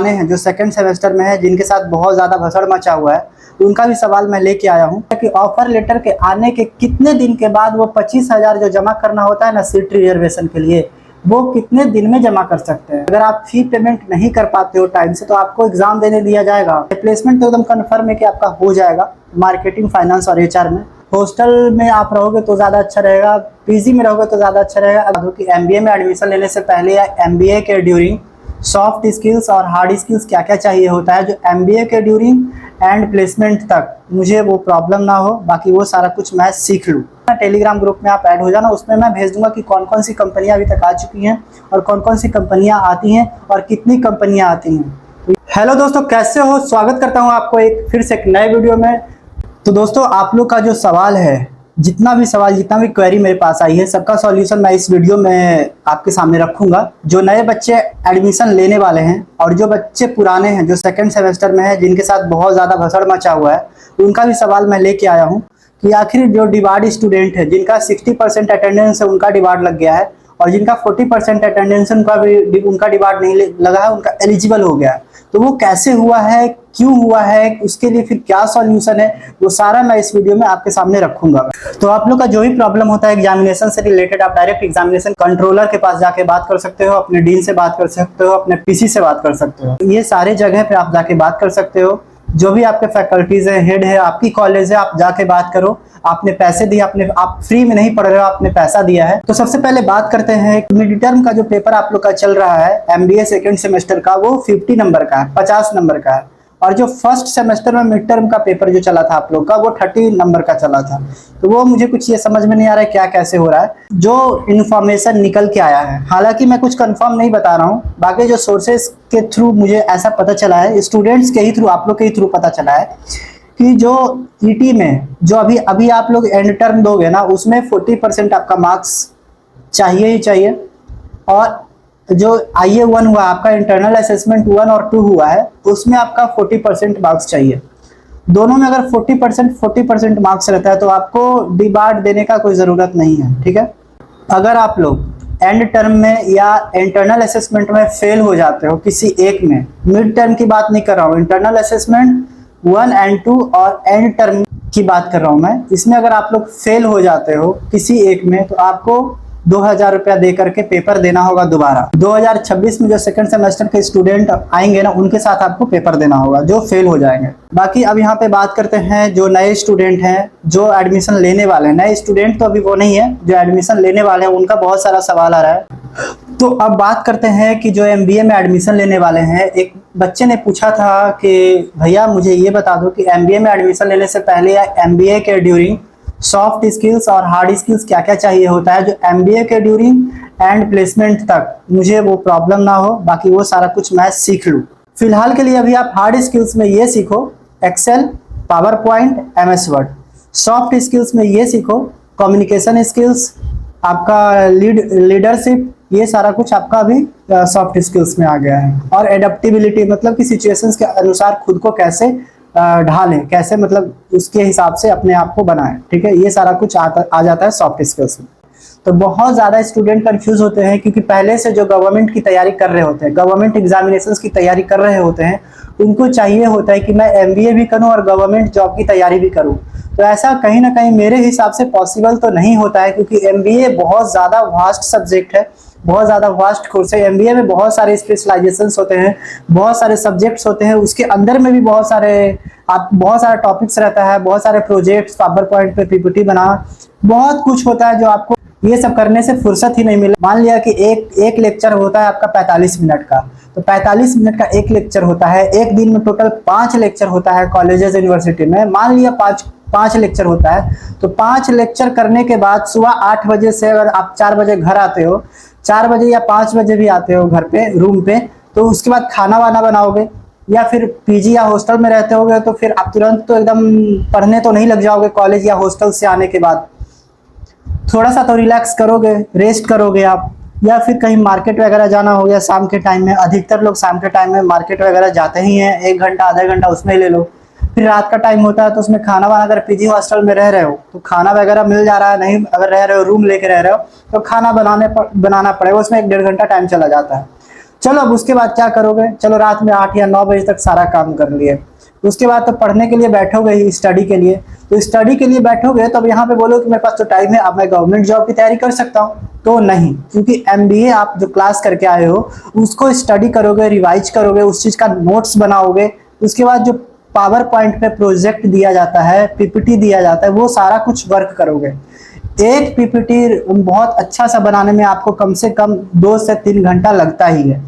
हैं जो second semester में है, जिनके साथ बहुत ज़्यादा भसड़ मचा हुआ है, उनका भी सवाल मैं लेके आया हूँ कि ऑफर लेटर के आने के कितने दिन के बाद वो 25,000 जो जमा करना होता है ना सीट रिजर्वेशन के लिए, वो कितने दिन में जमा कर सकते हैं। अगर आप फी पेमेंट नहीं कर पाते हो टाइम से तो आपको एग्जाम देने दिया जाएगा। प्लेसमेंट तो एकदम कन्फर्म है कि आपका हो जाएगा मार्केटिंग, फाइनेंस और एचआर में। हॉस्टल में आप रहोगे तो ज़्यादा अच्छा रहेगा, पीजी में रहोगे तो ज़्यादा अच्छा रहेगा। क्योंकि एमबीए में एडमिशन लेने से पहले या एमबीए के ड्यूरिंग सॉफ्ट स्किल्स और हार्ड स्किल्स क्या क्या चाहिए होता है, जो एमबीए के ड्यूरिंग एंड प्लेसमेंट तक मुझे वो प्रॉब्लम ना हो, बाकी वो सारा कुछ मैं सीख लूँ। टेलीग्राम ग्रुप में आप ऐड हो जाना, उसमें मैं भेज दूंगा कि कौन कौन सी कंपनियां अभी तक आ चुकी हैं और कौन कौन सी कंपनियां आती हैं और कितनी कंपनियां आती हैं। हेलो दोस्तों, कैसे हो? स्वागत करता हूं आपको फिर से एक नए वीडियो में। तो दोस्तों, आप लोग का जो सवाल है, जितना भी क्वेरी मेरे पास आई है, सबका सॉल्यूशन मैं इस वीडियो में आपके सामने रखूंगा। जो नए बच्चे एडमिशन लेने वाले हैं और जो बच्चे पुराने हैं, जो सेकंड सेमेस्टर में है, जिनके साथ बहुत ज़्यादा भसड़ मचा हुआ है, उनका भी सवाल मैं लेके आया हूँ कि आखिर जो डिवार्ड स्टूडेंट है, जिनका 60% अटेंडेंस है, उनका डिवार्ड लग गया है, और जिनका 40% अटेंडेंस उनका डिवार्ड नहीं लगा है, उनका एलिजिबल हो गया है। तो वो कैसे हुआ है, क्यों हुआ है, उसके लिए फिर क्या सॉल्यूशन है, वो सारा मैं इस वीडियो में आपके सामने रखूंगा। तो आप लोग का जो भी प्रॉब्लम होता है एग्जामिनेशन से रिलेटेड, आप डायरेक्ट एग्जामिनेशन कंट्रोलर के पास जाके बात कर सकते हो, अपने डीन से बात कर सकते हो, अपने पीसी से बात कर सकते हो। ये सारे जगह पे आप जाके बात कर सकते हो। जो भी आपके फैकल्टीज है, हेड है, आपकी कॉलेज है, आप जाके बात करो। आपने पैसे दिए, आप फ्री में नहीं पढ़ रहे हो, आपने पैसा दिया है। तो सबसे पहले बात करते हैं, मिड टर्म का जो पेपर आप लोग का चल रहा है एमबीए सेकंड सेमेस्टर का, वो 50 नंबर का है, 50 नंबर का है। और जो फर्स्ट सेमेस्टर में मिड टर्म का पेपर जो चला था आप लोग का, वो 30 नंबर का चला था। तो वो मुझे कुछ ये समझ में नहीं आ रहा है क्या कैसे हो रहा है। जो इन्फॉर्मेशन निकल के आया है, हालांकि मैं कुछ कंफर्म नहीं बता रहा हूँ, बाकी जो सोर्सेस के थ्रू मुझे ऐसा पता चला है, स्टूडेंट्स के ही थ्रू, आप लोग के ही थ्रू पता चला है कि जो ईटी में जो अभी आप लोग एंड टर्म दोगे ना, उसमें 40% आपका मार्क्स चाहिए ही चाहिए। और जो IA1 हुआ आपका, इंटरनल असेसमेंट 1 और 2 हुआ है, उसमें आपका 40% मार्क्स चाहिए। दोनों में अगर 40% मार्क्स रहता है तो आपको डिबार्ड देने का कोई ज़रूरत नहीं है, ठीक है। अगर आप लोग एंड टर्म में या इंटरनल असेसमेंट में फेल हो जाते हो किसी एक में, मिड टर्म की बात नहीं कर रहा हूँ, इंटरनल असेसमेंट 1 एंड 2 और एंड टर्म की बात कर रहा हूँ मैं, इसमें अगर आप लोग फेल हो जाते हो किसी एक में, तो आपको 2,000 रुपया दे करके पेपर देना होगा दोबारा। 2026 में जो सेकंड सेमेस्टर के स्टूडेंट आएंगे ना, उनके साथ आपको पेपर देना होगा, जो फेल हो जाएंगे। बाकी अब यहाँ पे बात करते हैं जो नए स्टूडेंट हैं, जो एडमिशन लेने वाले हैं। नए स्टूडेंट तो अभी वो नहीं है, जो एडमिशन लेने वाले हैं, उनका बहुत सारा सवाल आ रहा है। तो अब बात करते हैं कि जो एमबीए में एडमिशन लेने वाले हैं, एक बच्चे ने पूछा था कि भैया मुझे ये बता दो कि एमबीए में एडमिशन लेने से पहले या एमबीए के ड्यूरिंग सॉफ्ट स्किल्स और हार्ड स्किल्स क्या क्या चाहिए होता है, जो एमबीए के ड्यूरिंग एंड प्लेसमेंट तक मुझे वो प्रॉब्लम ना हो, बाकी वो सारा कुछ मैं सीख लूँ। फिलहाल के लिए अभी आप हार्ड स्किल्स में ये सीखो, Excel, power point, MS Word. Soft skills में ये सीखो, कम्युनिकेशन स्किल्स, आपका लीडरशिप, ये सारा कुछ आपका अभी सॉफ्ट स्किल्स में आ गया है। और एडेप्टेबिलिटी, मतलब कि सिचुएशंस के अनुसार खुद को कैसे ढालें, कैसे मतलब उसके हिसाब से अपने आप को बनाएं, ठीक है। ये सारा कुछ आ जाता है सॉफ्ट स्किल्स में। तो बहुत ज़्यादा स्टूडेंट कंफ्यूज होते हैं, क्योंकि पहले से जो गवर्नमेंट की तैयारी कर रहे होते हैं, गवर्नमेंट एग्जामिनेशंस की तैयारी कर रहे होते हैं, उनको चाहिए होता है कि मैं एमबीए भी करूं और गवर्नमेंट जॉब की तैयारी भी करूं। तो ऐसा कहीं ना कहीं मेरे हिसाब से पॉसिबल तो नहीं होता है, क्योंकि एमबीए बहुत ज़्यादा वास्ट सब्जेक्ट है, बहुत ज़्यादा वास्ट कोर्स है। एमबीए में बहुत सारे स्पेशलाइजेशंस होते हैं, बहुत सारे सब्जेक्ट्स होते हैं, उसके अंदर में भी बहुत सारे टॉपिक्स रहता है, बहुत सारे प्रोजेक्ट्स, पावर पॉइंट पे पीपीटी बनाना, बहुत कुछ होता है, जो आपको ये सब करने से फुर्सत ही नहीं मिले। मान लिया कि एक लेक्चर होता है आपका 45 मिनट का, तो 45 मिनट का एक लेक्चर होता है। एक दिन में टोटल 5 लेक्चर होता है कॉलेजेस यूनिवर्सिटी में, मान लिया 5 लेक्चर होता है। तो 5 लेक्चर करने के बाद सुबह 8 बजे से अगर आप 4 बजे घर आते हो, 4 बजे या 5 बजे भी आते हो घर पे, रूम पे, तो उसके बाद खाना वाना बनाओगे, या फिर पीजी या हॉस्टल में रहते होगे, तो फिर आप तुरंत तो एकदम पढ़ने तो नहीं लग जाओगे कॉलेज या हॉस्टल से आने के बाद। थोड़ा सा तो रिलैक्स करोगे, रेस्ट करोगे आप, या फिर कहीं मार्केट वगैरह जाना हो गया शाम के टाइम में। अधिकतर लोग शाम के टाइम में मार्केट वगैरह जाते ही हैं, 1 घंटा आधा घंटा उसमें ही ले लो। फिर रात का टाइम होता है तो उसमें खाना वाना, अगर पीजी हॉस्टल में रह रहे हो तो खाना वगैरह मिल जा रहा है, नहीं अगर रह रहे हो रूम लेके रह रहे हो तो खाना बनाना पड़ेगा, उसमें 1-1.5 घंटा टाइम चला जाता है। चलो अब उसके बाद क्या करोगे, चलो रात में 8 या 9 बजे तक सारा काम कर लिए, उसके बाद तो पढ़ने के लिए बैठोगे ही, स्टडी के लिए। तो स्टडी के लिए बैठोगे तो अब यहाँ पे बोलो कि मेरे पास तो टाइम है, अब मैं गवर्नमेंट जॉब की तैयारी कर सकता हूँ, तो नहीं, क्योंकि एमबीए आप जो क्लास करके आए हो उसको स्टडी करोगे, रिवाइज करोगे, उस चीज का नोट्स बनाओगे, उसके बाद जो पावर पॉइंट पे प्रोजेक्ट दिया जाता है, पीपीटी दिया जाता है, वो सारा कुछ वर्क करोगे। एक पीपीटी बहुत अच्छा सा बनाने में आपको कम से कम 2 से 3 घंटा लगता ही है।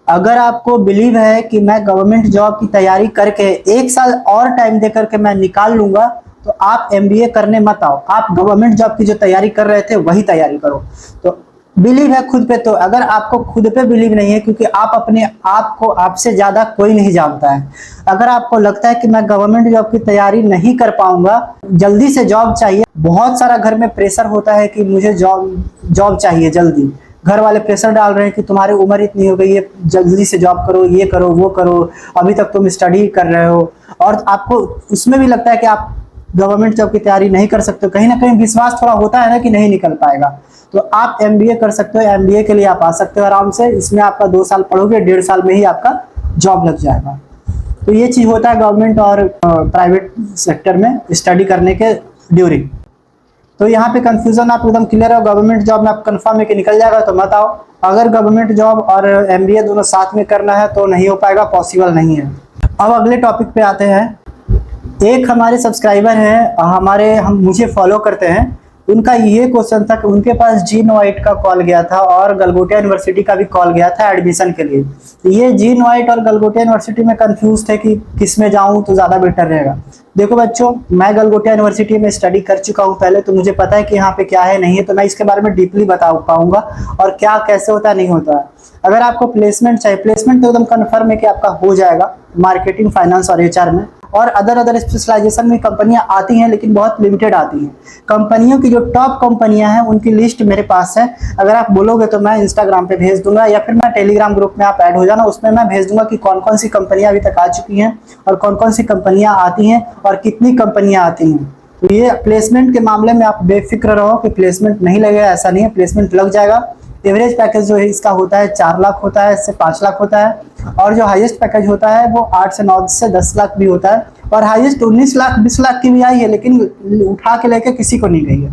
अगर आपको बिलीव है कि मैं गवर्नमेंट जॉब की तैयारी करके 1 साल और टाइम दे करके मैं निकाल लूंगा, तो आप एमबीए करने मत आओ, आप गवर्नमेंट जॉब की जो तैयारी कर रहे थे वही तैयारी करो। तो बिलीव है खुद पे, तो अगर आपको खुद पे बिलीव नहीं है, क्योंकि आप अपने आप को आपसे ज्यादा कोई नहीं जानता है, अगर आपको लगता है कि मैं गवर्नमेंट जॉब की तैयारी नहीं कर पाऊंगा, जल्दी से जॉब चाहिए, बहुत सारा घर में प्रेशर होता है कि मुझे जॉब चाहिए जल्दी, घर वाले प्रेशर डाल रहे हैं कि तुम्हारी उम्र इतनी हो गई है, जल्दी से जॉब करो, ये करो वो करो, अभी तक तुम स्टडी कर रहे हो, और आपको उसमें भी लगता है कि आप गवर्नमेंट जॉब की तैयारी नहीं कर सकते हो, कहीं ना कहीं विश्वास थोड़ा होता है ना कि नहीं निकल पाएगा, तो आप एमबीए कर सकते हो। एमबीए के लिए आप आ सकते हो आराम से, इसमें आपका 2 साल पढ़ोगे, 1.5 साल में ही आपका जॉब लग जाएगा। तो ये चीज होता है गवर्नमेंट और प्राइवेट सेक्टर में स्टडी करने के ड्यूरिंग। तो यहाँ पे कंफ्यूजन आप एकदम क्लियर हो, गवर्नमेंट जॉब में आप कंफर्म है कि निकल जाएगा तो मत आओ। अगर गवर्नमेंट जॉब और एमबीए दोनों साथ में करना है तो नहीं हो पाएगा, पॉसिबल नहीं है। अब अगले टॉपिक पे आते हैं। एक हमारे सब्सक्राइबर हैं, हम मुझे फॉलो करते हैं, उनका ये क्वेश्चन था कि उनके पास जीन वाइट का कॉल गया था और गलगोटिया यूनिवर्सिटी का भी कॉल गया था एडमिशन के लिए। तो ये जीन वाइट और गलगोटिया यूनिवर्सिटी में कंफ्यूज थे कि किस में जाऊं तो ज़्यादा बेटर रहेगा। देखो बच्चों, मैं गलगोटिया यूनिवर्सिटी में स्टडी कर चुका हूं पहले, तो मुझे पता है कि यहाँ पे क्या है नहीं है, तो मैं इसके बारे में डीपली बता पाऊंगा और क्या कैसे होता है नहीं होता है। अगर आपको प्लेसमेंट चाहिए, प्लेसमेंट तो एकदम कन्फर्म है कि आपका हो जाएगा मार्केटिंग, फाइनेंस और एचआर में, और अदर स्पेशलाइजेशन में कंपनियां आती हैं लेकिन बहुत लिमिटेड आती हैं। कंपनियों की जो टॉप कंपनियां हैं उनकी लिस्ट मेरे पास है, अगर आप बोलोगे तो मैं इंस्टाग्राम पे भेज दूंगा, या फिर मैं टेलीग्राम ग्रुप में आप ऐड हो जाना, उसमें मैं भेज दूंगा कि कौन कौन सी कंपनियां अभी तक आ चुकी हैं और कौन कौन सी कंपनियां आती हैं और कितनी कंपनियां आती हैं। तो ये प्लेसमेंट के मामले में आप बेफिक्र रहो कि प्लेसमेंट नहीं लगेगा, ऐसा नहीं है, प्लेसमेंट लग जाएगा। एवरेज पैकेज जो है इसका होता है 4 लाख होता है, इससे 5 लाख होता है, और जो हाईएस्ट पैकेज होता है वो 8 से 9 से 10 लाख भी होता है, और हाईएस्ट 19 लाख 20 लाख की भी आई है, लेकिन उठा के लेके किसी को नहीं गई है।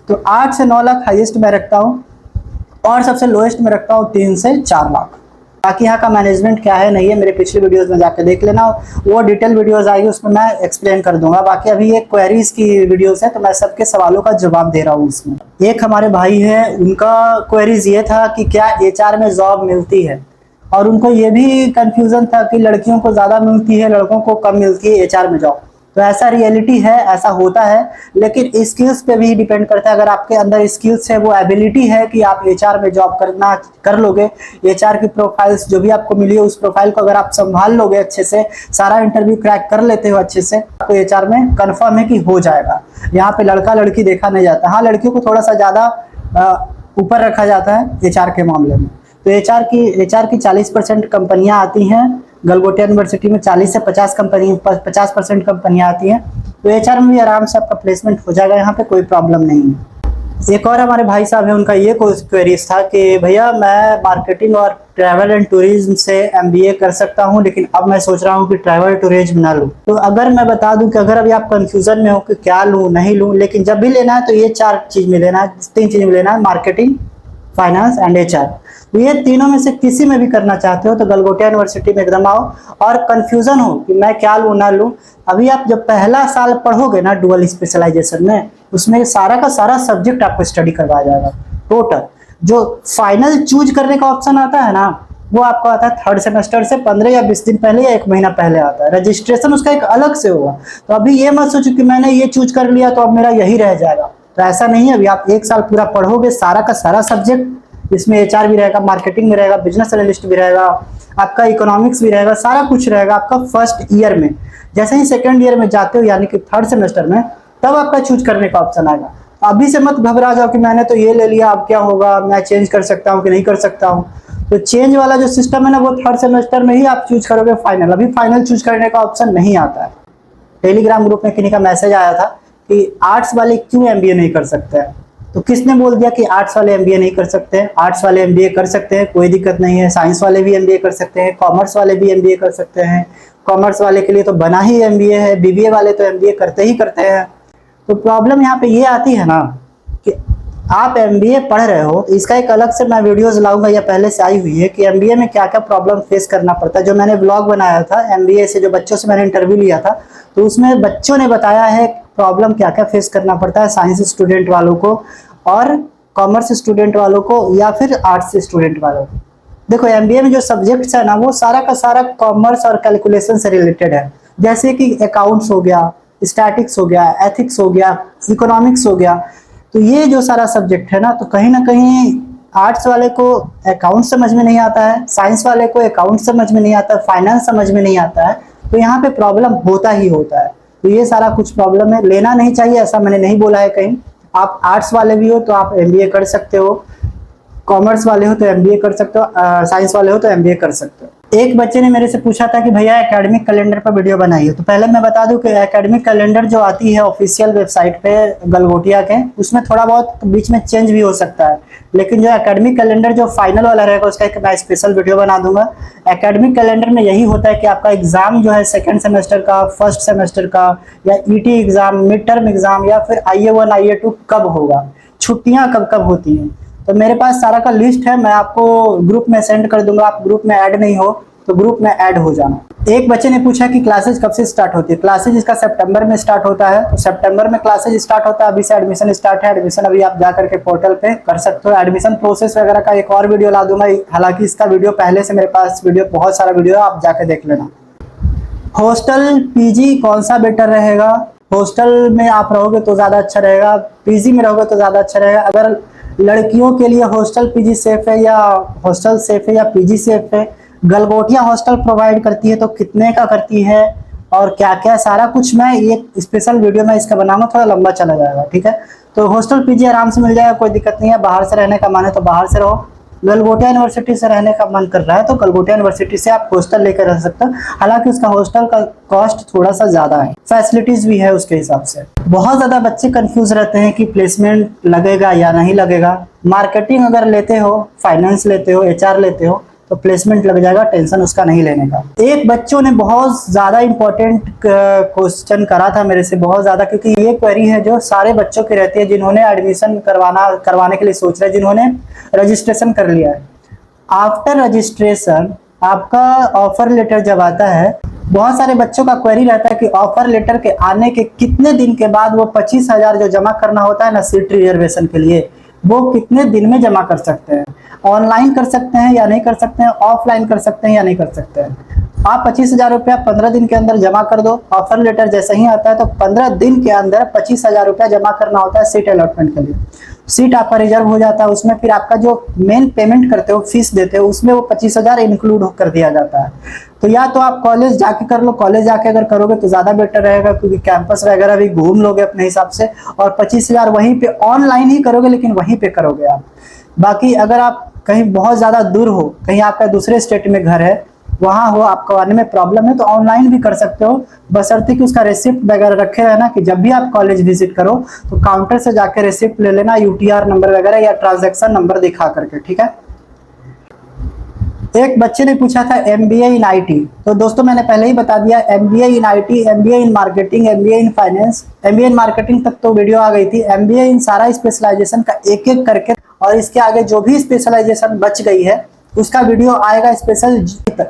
तो 8 से 9 लाख हाईएस्ट में रखता हूँ, और सबसे लोएस्ट में रखता हूँ 3 से 4 लाख। बाकी यहाँ का मैनेजमेंट क्या है नहीं है, मेरे पिछले वीडियोस में जाके देख लेना, वो डिटेल वीडियोस आएगी उसमें मैं एक्सप्लेन कर दूंगा। बाकी अभी ये क्वेरीज की वीडियोस है तो मैं सबके सवालों का जवाब दे रहा हूँ इसमें। एक हमारे भाई है, उनका क्वेरीज ये था कि क्या एचआर में जॉब मिलती है, और उनको ये भी कंफ्यूजन था कि लड़कियों को ज्यादा मिलती है, लड़कों को कम मिलती है एचआर में जॉब। तो ऐसा रियलिटी है, ऐसा होता है, लेकिन स्किल्स पे भी डिपेंड करता है। अगर आपके अंदर स्किल्स है, वो एबिलिटी है कि आप एचआर में जॉब कर लोगे, एचआर की प्रोफाइल्स जो भी आपको मिली है उस प्रोफाइल को अगर आप संभाल लोगे अच्छे से, सारा इंटरव्यू क्रैक कर लेते हो अच्छे से, तो एचआर में कंफर्म है कि हो जाएगा। यहाँ पे लड़का लड़की देखा नहीं जाता, हाँ लड़कियों को थोड़ा सा ज्यादा ऊपर रखा जाता है एचआर के मामले में। तो एचआर की 40% कंपनियां आती हैं, गलगोटिया यूनिवर्सिटी में 40 से 50% कंपनियां आती हैं, तो एचआर में भी आराम से आपका प्लेसमेंट हो जाएगा, यहाँ पे कोई प्रॉब्लम नहीं है। एक और हमारे भाई साहब हैं, उनका ये क्वेरीज था कि भैया मैं मार्केटिंग और ट्रैवल एंड टूरिज्म से एमबीए कर सकता हूँ, लेकिन अब मैं सोच रहा हूँ कि ट्रैवल टूरिज्म ना लूँ। तो अगर मैं बता दूं कि अगर अभी आप कंफ्यूजन में हो कि क्या लूँ नहीं लूँ, लेकिन जब भी लेना है तो ये 4 चीज में लेना है, 3 चीज में लेना है, मार्केटिंग, फाइनेंस एंड एचआर। तो ये तीनों में से किसी में भी करना चाहते हो तो गलगोटिया यूनिवर्सिटी में एकदम आओ। और कंफ्यूजन हो कि मैं क्या लूँ ना लूँ, अभी आप जब पहला साल पढ़ोगे ना डुअल स्पेशलाइजेशन में, उसमें सारा का सारा सब्जेक्ट आपको स्टडी करवाया जाएगा टोटल। जो फाइनल चूज करने का ऑप्शन आता है ना, वो आपको आता है 3rd सेमेस्टर से 15 या 20 दिन पहले या 1 महीना पहले आता है। रजिस्ट्रेशन उसका एक अलग से होगा। तो अभी ये मत सोचो कि मैंने ये चूज कर लिया तो अब मेरा यही रह जाएगा, तो ऐसा नहीं है। अभी आप 1 साल पूरा पढ़ोगे, सारा का सारा सब्जेक्ट, इसमें एचआर भी रहेगा, मार्केटिंग भी रहेगा, बिजनेस एनालिस्ट भी रहेगा, आपका इकोनॉमिक्स भी रहेगा, सारा कुछ रहेगा आपका फर्स्ट ईयर में। जैसे ही 2nd ईयर में जाते हो यानी कि 3rd सेमेस्टर में, तब आपका चूज करने का ऑप्शन आएगा। अभी से मत घबरा जाओ कि मैंने तो ये ले लिया अब क्या होगा, मैं चेंज कर सकता हूँ कि नहीं कर सकता हूँ। तो चेंज वाला जो सिस्टम है ना, वो 3rd सेमेस्टर में ही आप चूज करोगे फाइनल। अभी फाइनल चूज करने का ऑप्शन नहीं आता है। टेलीग्राम ग्रुप में किसी का मैसेज आया था कि आर्ट्स वाले क्यों एमबीए नहीं कर सकते हैं, तो किसने बोल दिया कि आर्ट्स वाले एमबीए नहीं कर सकते हैं? आर्ट्स वाले एमबीए कर सकते हैं, कोई दिक्कत नहीं है। साइंस वाले भी एमबीए कर सकते हैं, कॉमर्स वाले भी एमबीए कर सकते हैं। कॉमर्स वाले के लिए तो बना ही एमबीए है, बीबीए वाले तो एमबीए करते ही करते हैं। तो प्रॉब्लम यहाँ पे ये आती है ना कि आप एमबीए पढ़ रहे हो, तो इसका एक अलग से मैं वीडियोस लाऊंगा, या पहले से आई हुई है कि एमबीए में क्या क्या प्रॉब्लम फेस करना पड़ता है। जो मैंने ब्लॉग बनाया था एमबीए से, जो बच्चों से मैंने इंटरव्यू लिया था, तो उसमें बच्चों ने बताया है प्रॉब्लम क्या क्या फेस करना पड़ता है साइंस स्टूडेंट वालों को, और कॉमर्स स्टूडेंट वालों को, या फिर आर्ट्स स्टूडेंट वालों को। देखो एमबीए में जो सब्जेक्ट्स है ना, वो सारा का सारा कॉमर्स और कैलकुलेशन से रिलेटेड है। जैसे कि अकाउंट्स हो गया, स्टैटिक्स हो गया, एथिक्स हो गया, इकोनॉमिक्स हो गया। तो ये जो सारा सब्जेक्ट है ना, तो कहीं ना कहीं आर्ट्स वाले को अकाउंट समझ में नहीं आता है, साइंस वाले को अकाउंट समझ में नहीं आता है, फाइनेंस समझ में नहीं आता है। तो यहाँ पे प्रॉब्लम होता ही होता है। तो ये सारा कुछ प्रॉब्लम है, लेना नहीं चाहिए ऐसा मैंने नहीं बोला है कहीं। आप आर्ट्स वाले भी हो तो आप एमबीए कर सकते हो, कॉमर्स वाले हो तो एमबीए कर सकते हो, साइंस वाले हो तो एमबीए कर सकते हो। एक बच्चे ने मेरे से पूछा था कि भैया एकेडमिक कैलेंडर पर वीडियो बनाइए। तो पहले मैं बता दूं कि एकेडमिक कैलेंडर जो आती है ऑफिशियल वेबसाइट पे गलगोटिया के, उसमें थोड़ा बहुत बीच में चेंज भी हो सकता है, लेकिन जो एकेडमिक कैलेंडर जो फाइनल वाला रहेगा उसका एक मैं स्पेशल वीडियो बना दूंगा। एकेडमिक कैलेंडर में यही होता है कि आपका एग्जाम जो है सेकेंड सेमेस्टर का, फर्स्ट सेमेस्टर का, या ET exam, mid term exam, या फिर IA1 IA2 कब होगा, छुट्टियां कब कब होती हैं। तो मेरे पास सारा का लिस्ट है, मैं आपको ग्रुप में सेंड कर दूंगा। आप ग्रुप में ऐड नहीं हो तो ग्रुप में ऐड हो जाना। एक बच्चे ने पूछा कि क्लासेज कब से स्टार्ट होती है। क्लासेज इसका सितंबर में स्टार्ट होता है, तो सितंबर में क्लासेज स्टार्ट होता है। अभी से एडमिशन स्टार्ट है, एडमिशन अभी आप जा करके पोर्टल पे कर सकते हो। एडमिशन प्रोसेस वगैरह का एक और वीडियो ला दूंगा, हालांकि इसका वीडियो पहले से मेरे पास बहुत सारा वीडियो है, आप जाके देख लेना। हॉस्टल पीजी कौन सा बेटर रहेगा? हॉस्टल में आप रहोगे तो ज्यादा अच्छा रहेगा, पीजी में रहोगे तो ज्यादा अच्छा रहेगा। अगर लड़कियों के लिए हॉस्टल पीजी सेफ है, या हॉस्टल सेफ है या पीजी सेफ है, गलगोटिया हॉस्टल प्रोवाइड करती है तो कितने का करती है, और क्या क्या सारा कुछ मैं एक स्पेशल वीडियो में इसका बनाऊंगा, थोड़ा लंबा चला जाएगा, ठीक है। तो हॉस्टल पीजी आराम से मिल जाएगा, कोई दिक्कत नहीं है। बाहर से रहने का मन है तो बाहर से रहो, गलगोटिया यूनिवर्सिटी से रहने का मन कर रहा है तो गलगोटिया यूनिवर्सिटी से आप हॉस्टल लेकर रह सकते हो। हालांकि उसका हॉस्टल का कॉस्ट थोड़ा सा ज्यादा है, फैसिलिटीज भी है उसके हिसाब से। बहुत ज्यादा बच्चे कंफ्यूज रहते हैं कि प्लेसमेंट लगेगा या नहीं लगेगा। मार्केटिंग अगर लेते हो, फाइनेंस लेते हो, HR लेते हो तो प्लेसमेंट लग जाएगा, टेंशन उसका नहीं लेने का। एक बच्चों ने बहुत ज्यादा इंपॉर्टेंट क्वेश्चन करा था मेरे से, बहुत ज्यादा, क्योंकि ये क्वेरी है जो सारे बच्चों की रहती है जिन्होंने एडमिशन करवाने के लिए सोच रहे हैं, जिन्होंने रजिस्ट्रेशन कर लिया है। आफ्टर रजिस्ट्रेशन आपका ऑफर लेटर जब आता है, बहुत सारे बच्चों का क्वेरी रहता है कि ऑफर लेटर के आने के कितने दिन के बाद वो 25,000 जो जमा करना होता है ना सीट रिजर्वेशन के लिए, वो कितने दिन में जमा कर सकते हैं। ऑनलाइन कर सकते हैं या नहीं कर सकते हैं, ऑफलाइन कर सकते हैं या नहीं कर सकते हैं। आप 25,000 रुपया 15 दिन के अंदर जमा कर दो। ऑफर लेटर जैसे ही आता है तो 15 दिन के अंदर 25,000 रुपया जमा करना होता है सीट अलॉटमेंट के लिए। सीट आपका रिजर्व हो जाता है, उसमें फिर आपका जो मेन पेमेंट करते हो, फीस देते हो, उसमें वो 25,000 इंक्लूड कर दिया जाता है। तो या तो आप कॉलेज जाके कर लो, कॉलेज जाके अगर करोगे तो ज्यादा बेटर रहेगा, क्योंकि कैंपस वगैरह भी घूम लोगे अपने हिसाब से, और 25,000 वहीं पे ऑनलाइन ही करोगे, लेकिन वहीं पे करोगे आप। बाकी अगर आप कहीं बहुत ज्यादा दूर हो, कहीं आपका दूसरे स्टेट में घर है, वहां हो, आपको आने में प्रॉब्लम है, तो ऑनलाइन भी कर सकते हो, बशर्ते कि उसका रिसिप्ट वगैरह रखे रहना, कि जब भी आप कॉलेज विजिट करो तो काउंटर से जाकर रिसिप्ट ले लेना, UTR नंबर वगैरह या ट्रांजैक्शन नंबर दिखा करके, ठीक है। एक बच्चे ने पूछा था MBA इन IT, तो दोस्तों मैंने पहले ही बता दिया, MBA in IT, MBA in marketing, MBA in finance, MBA in marketing तक तो वीडियो आ गई थी। MBA इन सारा स्पेशलाइजेशन का एक एक करके, और इसके आगे जो भी स्पेशलाइजेशन बच गई है उसका वीडियो आएगा स्पेशल।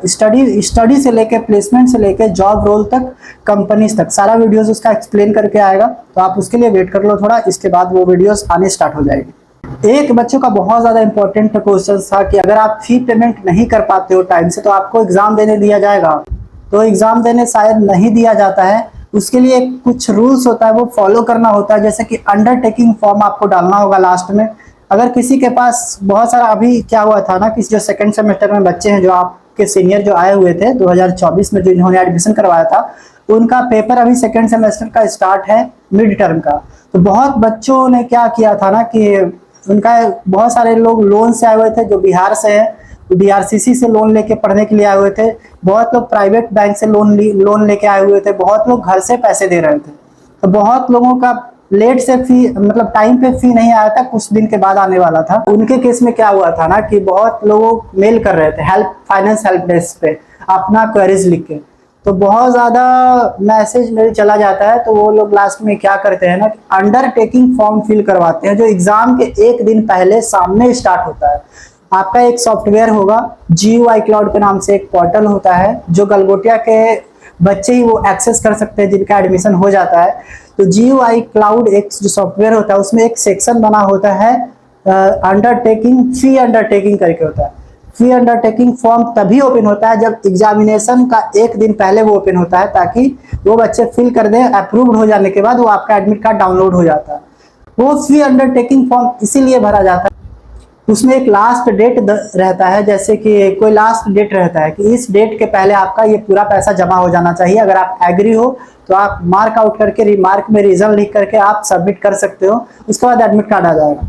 स्टडी से लेके प्लेसमेंट से लेके जॉब रोल तक, कंपनीज तक, सारा वीडियोस उसका एक्सप्लेन करके आएगा। तो आप उसके लिए वेट कर लो थोड़ा, इसके बाद वो वीडियोस आने स्टार्ट हो जाएगी। एक बच्चों का बहुत ज्यादा इंपॉर्टेंट क्वेश्चन था कि अगर आप फी पेमेंट नहीं कर पाते हो टाइम से तो आपको एग्जाम देने दिया जाएगा। तो एग्जाम देने शायद नहीं दिया जाता है, उसके लिए कुछ रूल्स होता है, वो फॉलो करना होता है। जैसे कि अंडरटेकिंग फॉर्म आपको डालना होगा लास्ट में। अगर किसी के पास बहुत सारा, अभी क्या हुआ था ना कि जो सेकेंड सेमेस्टर में बच्चे हैं, जो आपके सीनियर जो आए हुए थे 2024 में, जो इन्होंने एडमिशन करवाया था, उनका पेपर अभी सेकेंड सेमेस्टर का स्टार्ट है, मिड टर्म का। तो बहुत बच्चों ने क्या किया था ना कि उनका, बहुत सारे लोग लोन से आए हुए थे, जो बिहार से है, DRCC से लोन लेके पढ़ने के लिए आए हुए थे, बहुत लोग प्राइवेट बैंक से लोन लेके आए हुए थे, बहुत लोग घर से पैसे दे रहे थे। तो बहुत लोगों का लेट से फी मतलब टाइम पे फी नहीं आया था, कुछ दिन के बाद आने वाला था। उनके केस में क्या हुआ था ना कि बहुत लोग मेल कर रहे थे फाइनेंस हेल्प डेस्क पे अपना क्वेरीज लिख के, तो बहुत ज्यादा मैसेज मेल चला जाता है। तो वो लोग लास्ट में क्या करते हैं ना, अंडरटेकिंग फॉर्म फिल करवाते हैं जो एग्जाम के एक दिन पहले सामने स्टार्ट होता है। आपका एक सॉफ्टवेयर होगा, GUI क्लाउड के नाम से एक पोर्टल होता है जो गलगोटिया के बच्चे ही वो एक्सेस कर सकते हैं जिनका एडमिशन हो जाता है। तो GUI क्लाउड एक जो सॉफ्टवेयर होता है उसमें एक सेक्शन बना होता है अंडरटेकिंग, फी अंडरटेकिंग करके होता है। फी अंडरटेकिंग फॉर्म तभी ओपन होता है जब एग्जामिनेशन का एक दिन पहले वो ओपन होता है, ताकि वो बच्चे फिल कर दें। अप्रूव्ड हो जाने के बाद वो आपका एडमिट कार्ड डाउनलोड हो जाता है। वो फी अंडरटेकिंग फॉर्म इसीलिए भरा जाता है, उसमें एक लास्ट डेट रहता है, जैसे कि कोई लास्ट डेट रहता है कि इस डेट के पहले आपका ये पूरा पैसा जमा हो जाना चाहिए। अगर आप एग्री हो तो आप मार्क आउट करके रिमार्क में रीजन लिख करके आप सबमिट कर सकते हो, उसके बाद एडमिट कार्ड आ जाएगा।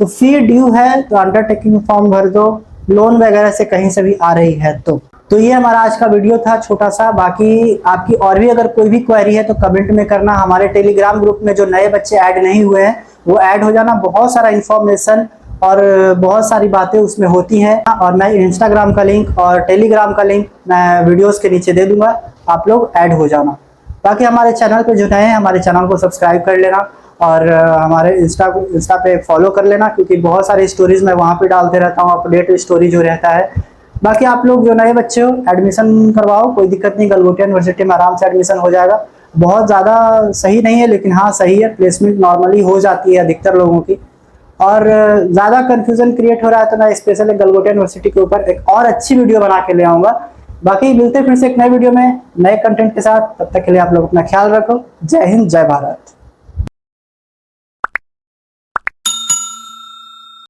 तो फी ड्यू है तो अंडरटेकिंग फॉर्म भर दो, लोन वगैरह से कहीं से भी आ रही है तो ये हमारा आज का वीडियो था छोटा सा। बाकी आपकी और भी अगर कोई भी क्वेरी है तो कमेंट में करना। हमारे टेलीग्राम ग्रुप में जो नए बच्चे ऐड नहीं हुए हैं वो ऐड हो जाना, बहुत सारा इंफॉर्मेशन और बहुत सारी बातें उसमें होती हैं। और मैं इंस्टाग्राम का लिंक और टेलीग्राम का लिंक मैं वीडियोस के नीचे दे दूंगा, आप लोग ऐड हो जाना। बाकी हमारे चैनल पे जो नए हैं हमारे चैनल को सब्सक्राइब कर लेना और हमारे इंस्टा पे फॉलो कर लेना, क्योंकि बहुत सारी स्टोरीज मैं वहाँ पे डालते रहता हूँ, अपडेट स्टोरी जो रहता है। बाकी आप लोग जो नए बच्चे हो एडमिशन करवाओ, कोई दिक्कत नहीं, गलगोटिया यूनिवर्सिटी में आराम से एडमिशन हो जाएगा। बहुत ज़्यादा सही नहीं है लेकिन हाँ सही है, प्लेसमेंट नॉर्मली हो जाती है अधिकतर लोगों की। और ज़्यादा कन्फ्यूजन क्रिएट हो रहा है तो मैं स्पेशली गलगोटिया यूनिवर्सिटी के ऊपर एक और अच्छी वीडियो बना के ले आऊँगा। बाकी मिलते फिर से एक नए वीडियो में नए कंटेंट के साथ, तब तक के लिए आप लोग अपना ख्याल रखो। जय हिंद, जय भारत।